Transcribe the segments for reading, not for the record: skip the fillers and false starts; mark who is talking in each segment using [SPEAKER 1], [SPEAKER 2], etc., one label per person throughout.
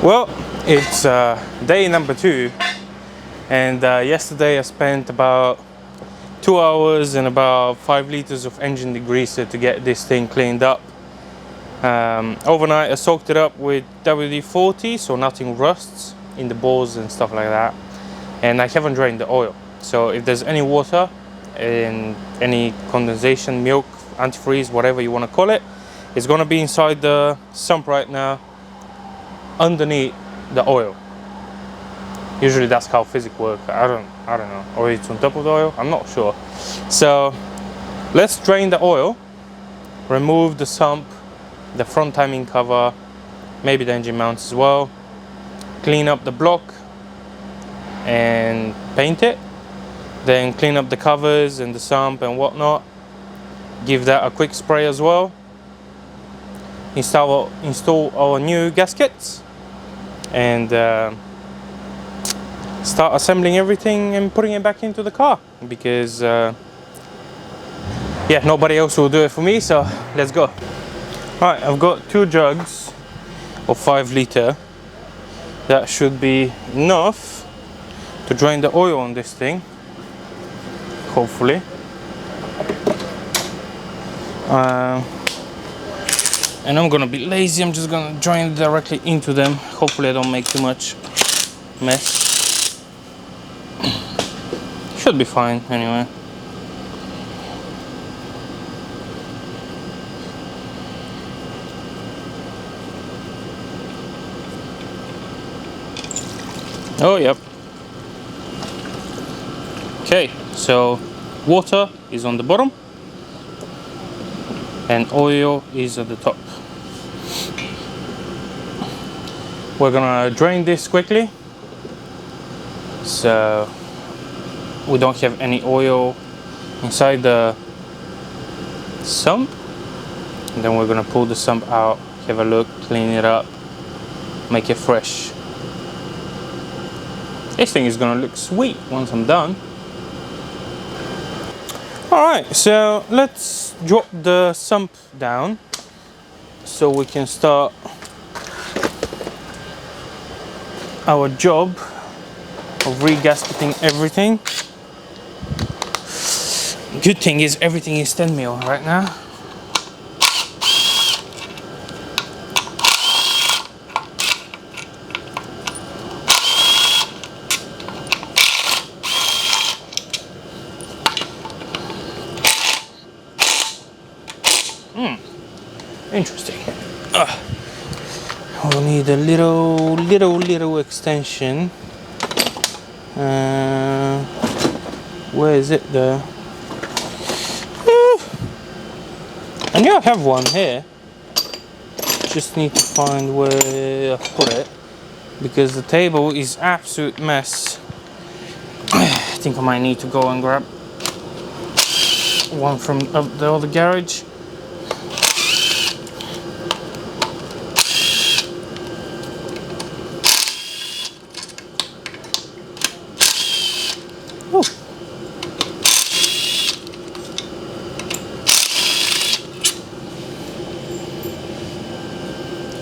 [SPEAKER 1] Well, it's day number 2, and yesterday I spent about 2 hours and about 5 liters of engine degreaser to get this thing cleaned up. Overnight I soaked it up with WD-40 so nothing rusts in the balls and stuff like that, and I haven't drained the oil, so if there's any water and any condensation, milk, antifreeze, whatever you want to call it, it's going to be inside the sump right now, underneath the oil. Usually that's how physics work. I don't know, or it's on top of the oil, I'm not sure. So let's drain the oil, remove the sump, the front timing cover, maybe the engine mounts as well, clean up the block and paint it, then clean up the covers and the sump and whatnot, give that a quick spray as well, install our new gaskets, and start assembling everything and putting it back into the car, because yeah, nobody else will do it for me, so let's go. Alright, I've got 2 jugs of 5 liter. That should be enough to drain the oil on this thing, hopefully. And I'm gonna be lazy, I'm just gonna drain directly into them. Hopefully I don't make too much mess. Should be fine anyway. Oh yep. Okay, so water is on the bottom and oil is at the top. We're gonna drain this quickly so we don't have any oil inside the sump, and then we're gonna pull the sump out, have a look, clean it up, make it fresh. This thing is gonna look sweet once I'm done. Alright, so let's drop the sump down so we can start our job of re-gasketing everything. Good thing is everything is 10 mil right now. Interesting. We'll need a little extension. Where is it though? I knew I have one here. Just need to find where I put it, because the table is absolute mess. I think I might need to go and grab one from the other garage.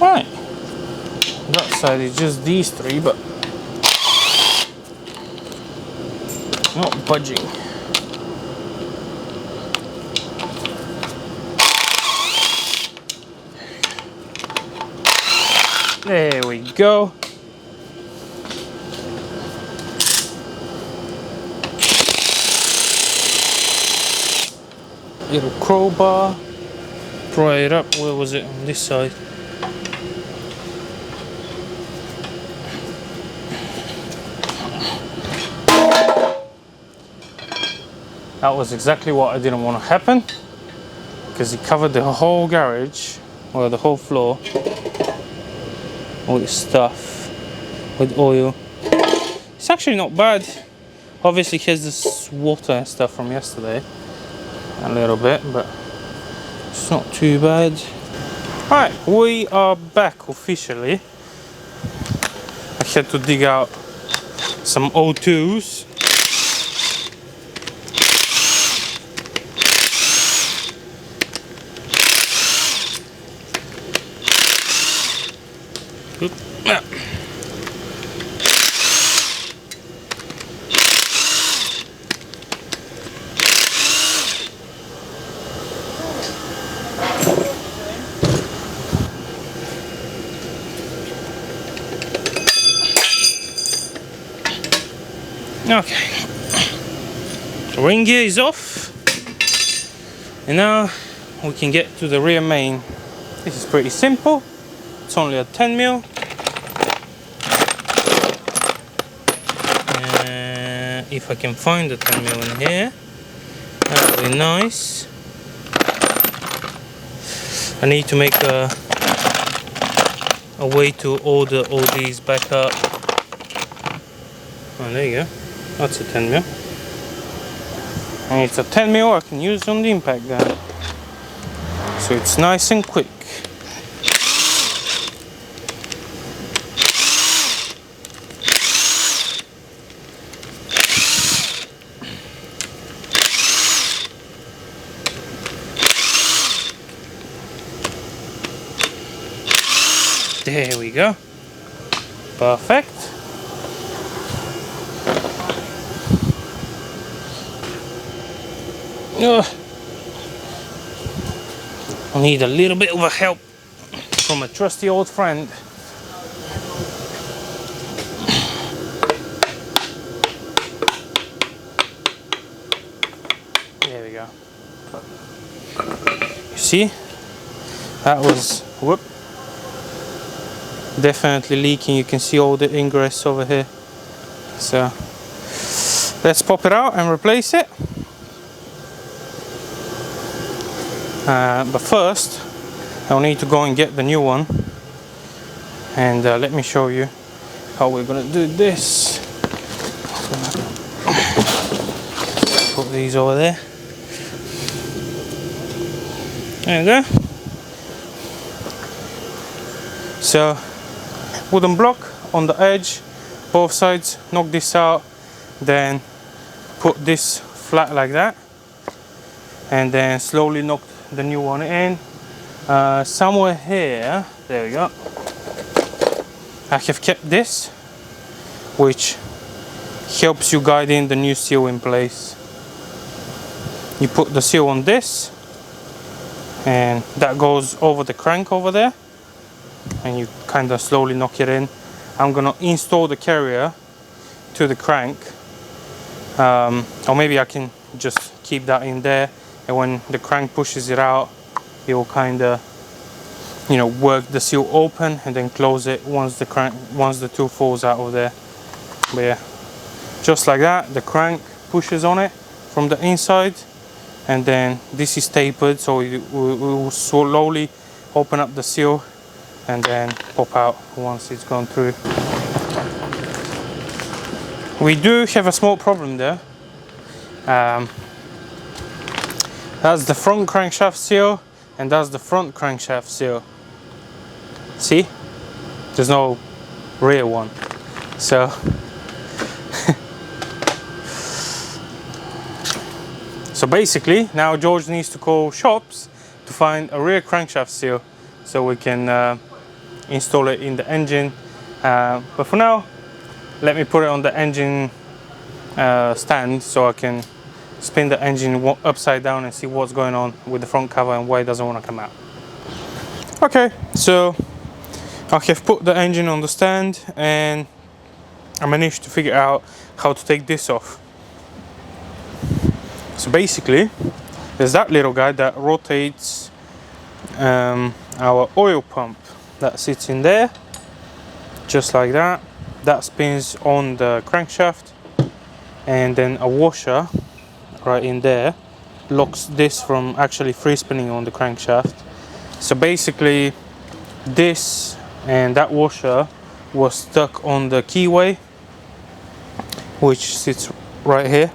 [SPEAKER 1] Right, that side is just these 3, but not budging. There we go. Little crowbar, pry it up. Where was it? On this side. That was exactly what I didn't want to happen, because it covered the whole garage, or the whole floor, with stuff, with oil. It's actually not bad. Obviously it has this water and stuff from yesterday, a little bit, but it's not too bad. Alright, we are back officially. I had to dig out some O2s. Okay, ring gear is off, and now we can get to the rear main. This is pretty simple. It's only a 10mm. If I can find the 10mm in here, that would be nice. I need to make a way to order all these back up. Oh, there you go. That's a 10mm. And it's a 10mm I can use on the impact gun. So it's nice and quick. There we go. Perfect. I need a little bit of a help from a trusty old friend. There we go. You see? That was, whoop, definitely leaking. You can see all the ingress over here. So let's pop it out and replace it. But first I'll need to go and get the new one, and let me show you how we're gonna do this. Put these over there. There you go. So wooden block on the edge, both sides, knock this out, then put this flat like that, and then slowly knock the new one in. Somewhere here, there we go, I have kept this, which helps you guide in the new seal in place. You put the seal on this, and that goes over the crank over there, and you kind of slowly knock it in. I'm gonna install the carrier to the crank, or maybe I can just keep that in there, and when the crank pushes it out, it will kind of, you know, work the seal open and then close it once the tool falls out of there. But yeah, just like that, the crank pushes on it from the inside, and then this is tapered, so it will slowly open up the seal and then pop out once it's gone through. We do have a small problem there. That's the front crankshaft seal, and that's the front crankshaft seal. See? There's no rear one. So so basically now George needs to call shops to find a rear crankshaft seal so we can install it in the engine. But for now, let me put it on the engine stand so I can spin the engine upside down and see what's going on with the front cover and why it doesn't want to come out. Okay, so I have put the engine on the stand and I managed to figure out how to take this off. So basically, there's that little guy that rotates our oil pump that sits in there, just like that. That spins on the crankshaft, and then a washer right in there locks this from actually free spinning on the crankshaft. So basically this and that washer was stuck on the keyway, which sits right here.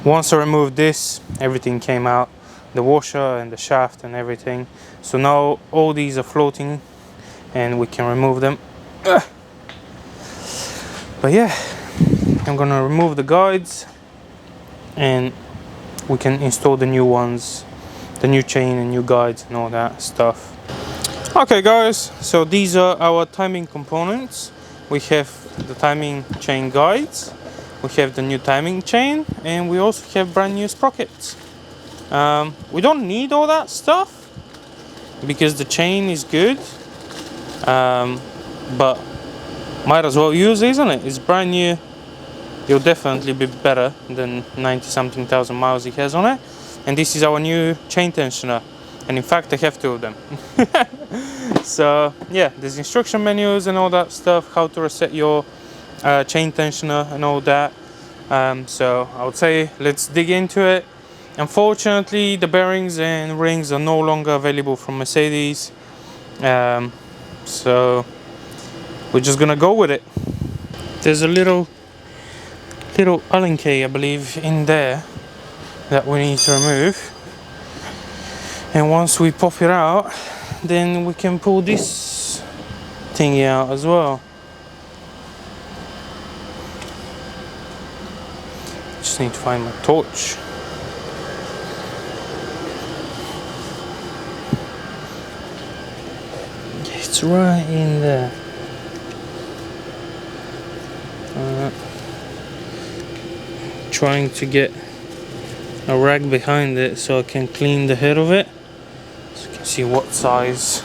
[SPEAKER 1] Once I removed this, everything came out, the washer and the shaft and everything. So now all these are floating and we can remove them. But yeah, I'm gonna remove the guides and we can install the new ones, the new chain and new guides and all that stuff. Okay guys, so these are our timing components. We have the timing chain guides, we have the new timing chain, and we also have brand new sprockets. We don't need all that stuff because the chain is good, but might as well use it, isn't it? It's brand new it'll definitely be better than 90 something thousand miles it has on it. And this is our new chain tensioner, and in fact I have two of them. So yeah, there's instruction manuals and all that stuff, how to reset your chain tensioner and all that. So I would say let's dig into it. Unfortunately, the bearings and rings are no longer available from Mercedes, so we're just gonna go with it. There's a little Allen key, I believe, in there that we need to remove, and once we pop it out, then we can pull this thingy out as well. Just need to find my torch. It's right in there. Trying to get a rag behind it so I can clean the head of it, so you can see what size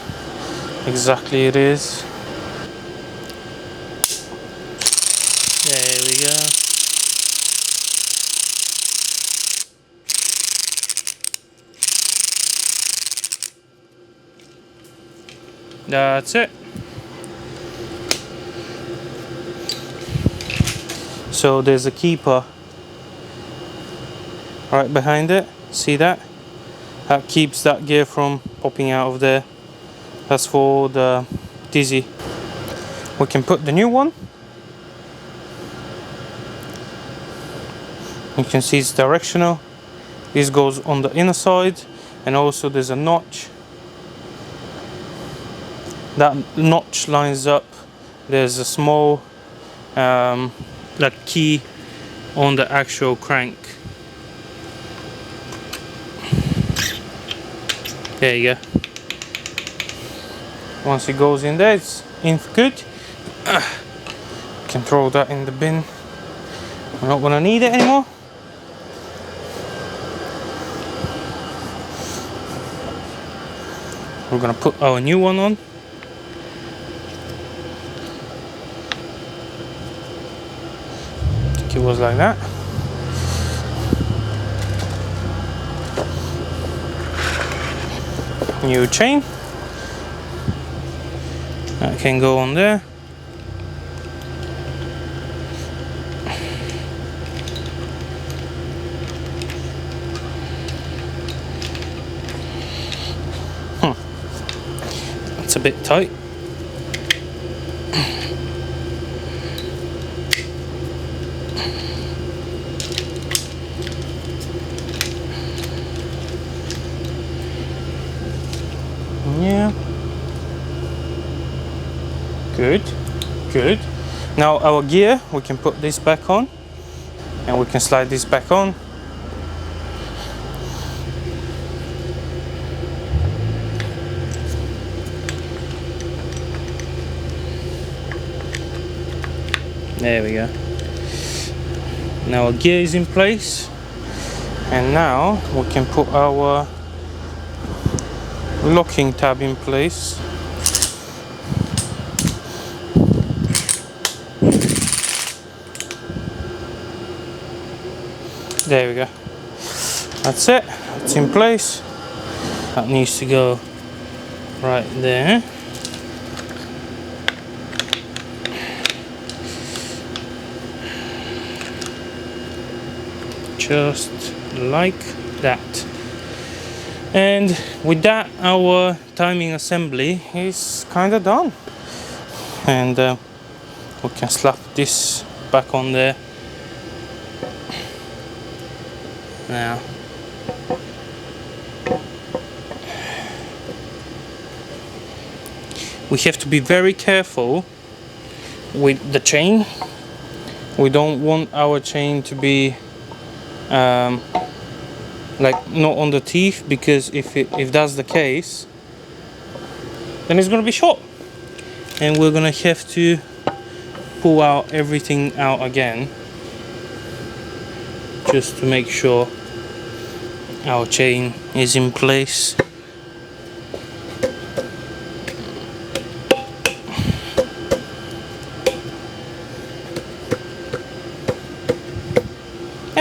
[SPEAKER 1] exactly it is. There we go. That's it. So there's a keeper right behind it. See that? That keeps that gear from popping out of there. That's for the dizzy. We can put the new one. You can see it's directional. This goes on the inner side, and also there's a notch. That notch lines up. There's a small like key on the actual crank. There you go. Once it goes in there, it's in for good. Can throw that in the bin. We're not gonna need it anymore. We're gonna put our new one on. I think it was like that. New chain. That can go on there. That's a bit tight. Yeah. Good, good. Now our gear, we can put this back on, and we can slide this back on. There we go. Now our gear is in place, and now we can put our locking tab in place. There we go. That's it. It's in place. That needs to go right there. Just like that. And with that, our timing assembly is kind of done. And we can slap this back on there. Now, we have to be very careful with the chain. We don't want our chain to be like not on the teeth, because if that's the case, then it's going to be short, and we're going to have to pull out everything out again, just to make sure our chain is in place.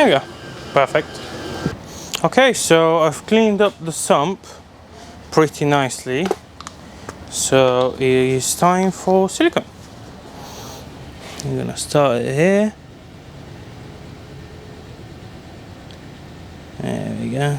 [SPEAKER 1] There we go, perfect. Okay, so I've cleaned up the sump pretty nicely, so it is time for silicone. I'm gonna start it here. There we go.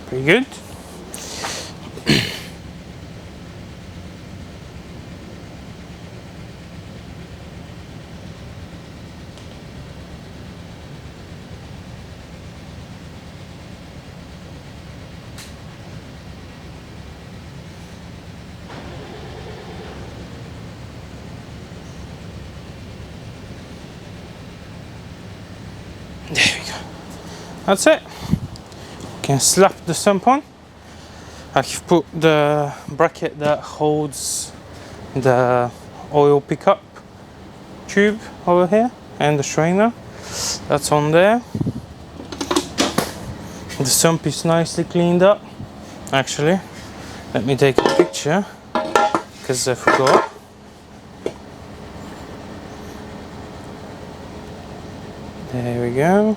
[SPEAKER 1] Pretty good. There we go. That's it. Can slap the sump on. I've put the bracket that holds the oil pickup tube over here and the strainer. That's on there. The sump is nicely cleaned up. Actually, let me take a picture because I forgot. There we go.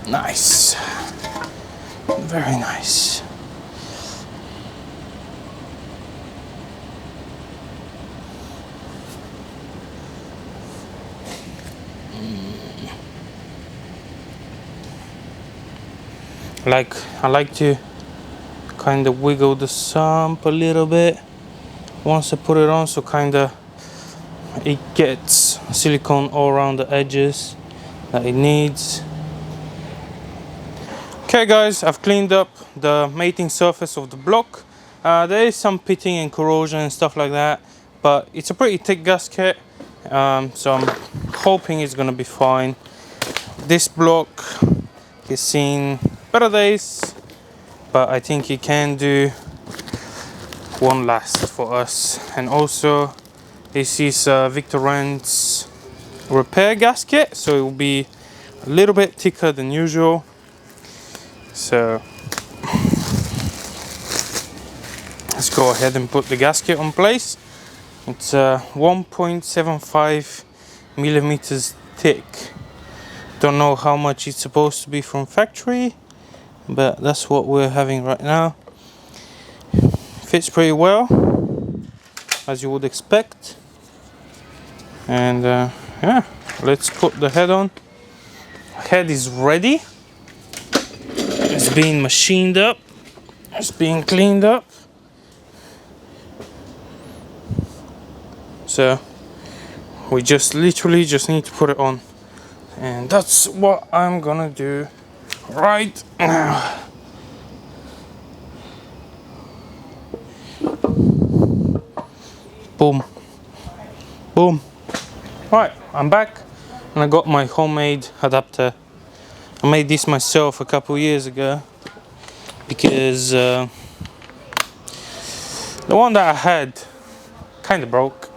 [SPEAKER 1] Nice. Very nice. I like to kind of wiggle the sump a little bit once I put it on, so kind of it gets silicone all around the edges that it needs. Okay guys, I've cleaned up the mating surface of the block. There is some pitting and corrosion and stuff like that, but it's a pretty thick gasket, so I'm hoping it's gonna be fine. This block is seen better days, but I think it can do one last for us. And also this is Victor Rand's repair gasket, so it will be a little bit thicker than usual. So let's go ahead and put the gasket on place. It's 1.75 millimeters thick. Don't know how much it's supposed to be from factory, but that's what we're having right now. Fits pretty well, as you would expect. And yeah, let's put the head on. Head is ready. It's being machined up. It's being cleaned up. So we literally just need to put it on, and that's what I'm gonna do right now. Boom, boom. Right, I'm back, and I got my homemade adapter. I made this myself a couple years ago because the one that I had kind of broke.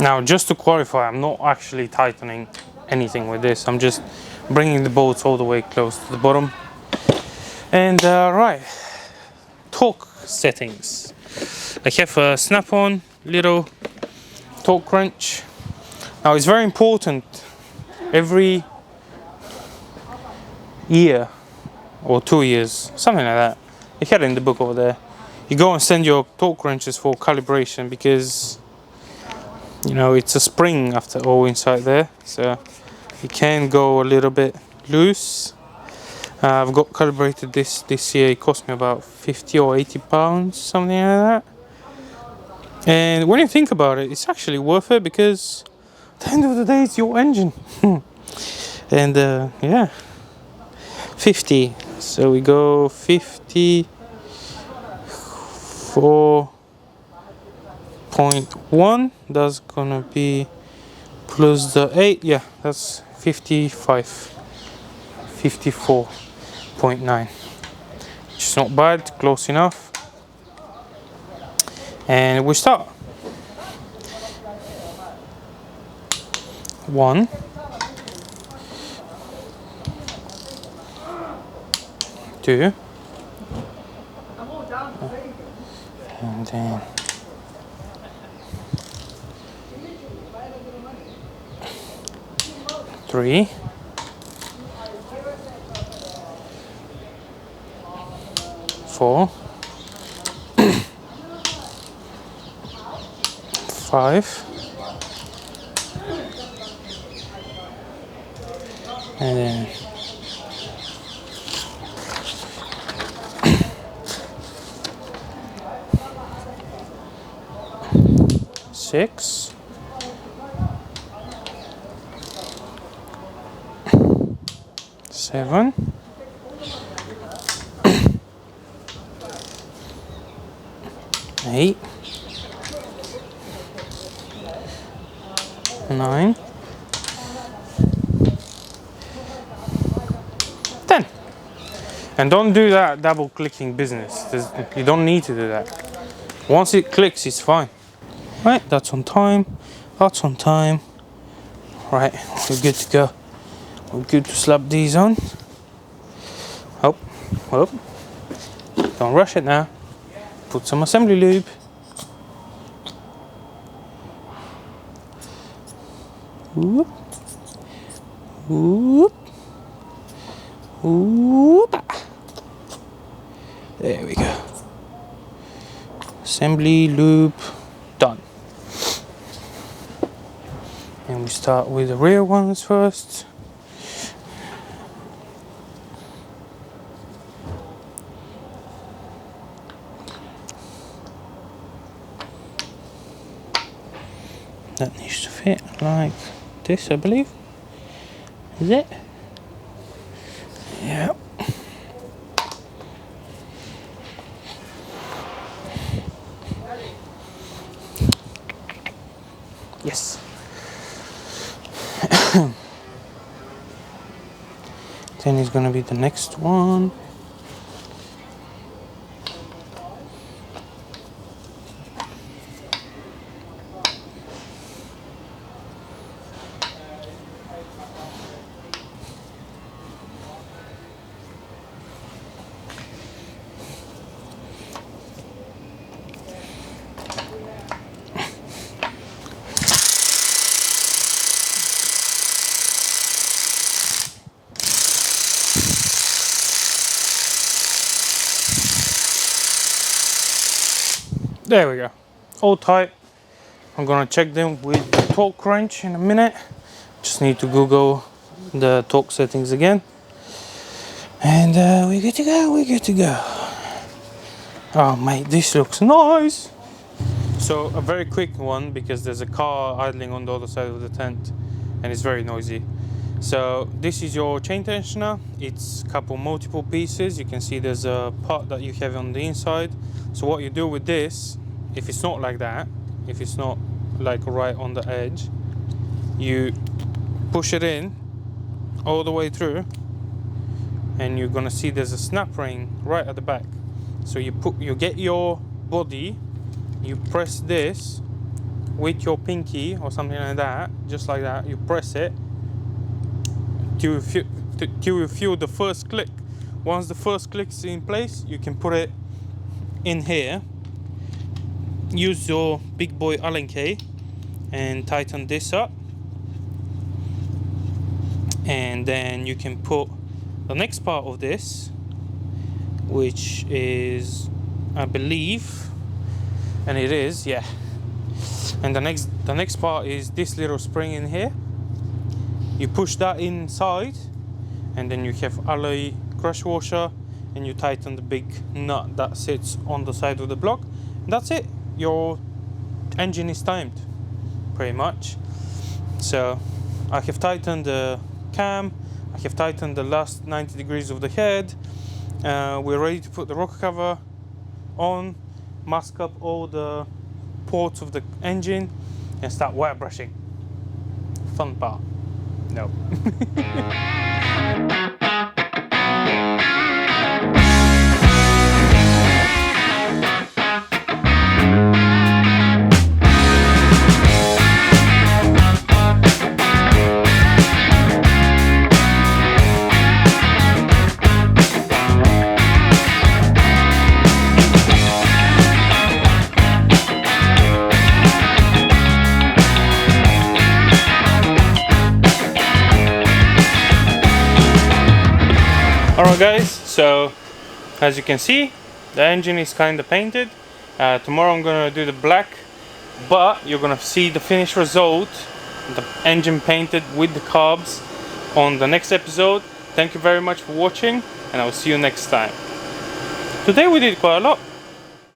[SPEAKER 1] Now, just to clarify, I'm not actually tightening anything with this. I'm just bringing the bolts all the way close to the bottom. And right, torque settings. I have a snap-on little torque wrench. Now, it's very important every year or 2 years, something like that. You had it in the book over there. You go and send your torque wrenches for calibration, because you know it's a spring after all inside there, so it can go a little bit loose. I've got calibrated this year. It cost me about 50 or 80 pounds, something like that. And when you think about it, it's actually worth it, because at the end of the day, it's your engine. And yeah, 50. So we go 54.1. That's gonna be plus the 8. Yeah, that's 54.9. Which is not bad, close enough. And we start. 1, 2, and then 3, 4, 5, and then 6, 7, 8, 9, 10. And don't do that double clicking business. You don't need to do that. Once it clicks, it's fine. Right, that's on time. That's on time. Right, we're good to go. We're good to slap these on. Oh, oh. Don't rush it now. Put some assembly lube. Whoop. Whoop. Whoop. There we go. Assembly lube done. And we start with the rear ones first. That needs to fit like this, I believe. Is it? Yeah. Yes. Then is gonna be the next one. There we go, all tight. I'm gonna check them with the torque wrench in a minute. Just need to Google the torque settings again. And we're good to go, we're good to go. Oh mate, this looks nice. So a very quick one, because there's a car idling on the other side of the tent and it's very noisy. So this is your chain tensioner. It's a couple multiple pieces. You can see there's a part that you have on the inside. So what you do with this, if it's not like that, if it's not like right on the edge, you push it in all the way through, and you're gonna see there's a snap ring right at the back. So you get your body, you press this with your pinky or something like that, just like that. You press it till you feel the first click. Once the first click is in place, you can put it in here. Use your big boy Allen key and tighten this up, and then you can put the next part of this, which is, I believe, and it is, yeah. And the next part is this little spring in here. You push that inside, and then you have alloy crush washer and you tighten the big nut that sits on the side of the block. And that's it. Your engine is timed, pretty much. So I have tightened the cam, I have tightened the last 90 degrees of the head. We're ready to put the rocker cover on, mask up all the ports of the engine and start wire brushing. Fun part. No. Alright guys, so as you can see, the engine is kind of painted. Tomorrow I'm going to do the black, but you're going to see the finished result, the engine painted with the carbs, on the next episode. Thank you very much for watching, and I'll see you next time. Today we did quite a lot.